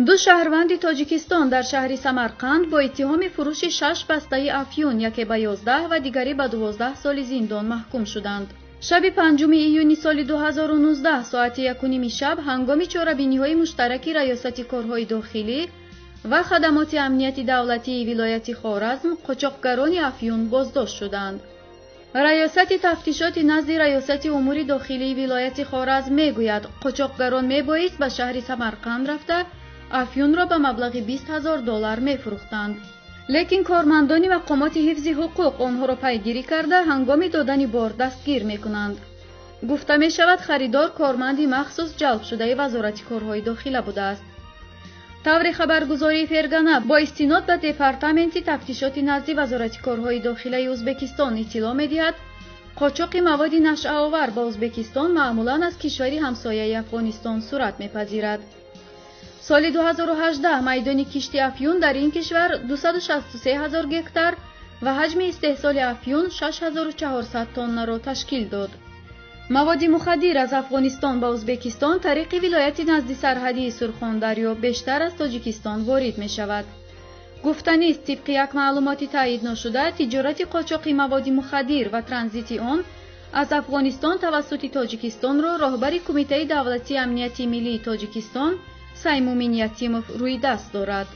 دو شهروند تاجیکستان در شهر سمرقند با اتهام فروش 6 بسته افیون، یکی به 11 و دیگری به 12 سال زندان محکوم شدند. شب 5 ایونی سال 2019 ساعت 1:30 شب هنگام چاره‌بینی‌های مشترک ریاست کارهای داخلی و خدمات امنیتی دولتی ولایت خوارزم قاچاقگران افیون بازداشت شدند. ریاست تفتیشات نزد ریاست امور داخلی ولایت خوارزم میگوید قاچاقگران میبایست به شهر سمرقند رفته افیون را به مبلغ $20,000 میفروختند. لیکن کارمندان مقامات حفظ حقوق آنها را پیگیری کرده هنگام دادن بار دستگیر میکنند. گفته می شود خریدار کارمندی مخصوص جلب شده وزارت کارهای داخلی بوده است. طور خبرگزاری فرگانه با استناد به دپارتمنت تفتیشات نزد وزارت کارهای داخلی ازبکستان اطلاع می‌دهد قاچاق مواد نشأه‌آور با ازبکستان معمولاً از کشوری همسایه افغانستان صورت می‌پذیرد. سال 2018 میدان کشت افیون در این کشور 263,000 گکتار و حجم استحصال افیون 6,400 تن را تشکیل داد. مواد مخدر از افغانستان به ازبکستان طریق ولایت نزد سرحدی سرخاندریا بیشتر از تاجیکستان وارد می شود. گفتنی است طبق یک معلومات تایید نشده تجارت قاچاق مواد مخدر و ترانزیت آن از افغانستان توسط تاجیکستان را راهبر کمیته دولتی امنیتی ملی تاجیکستان سیمومین یتیموف روی دست دارد.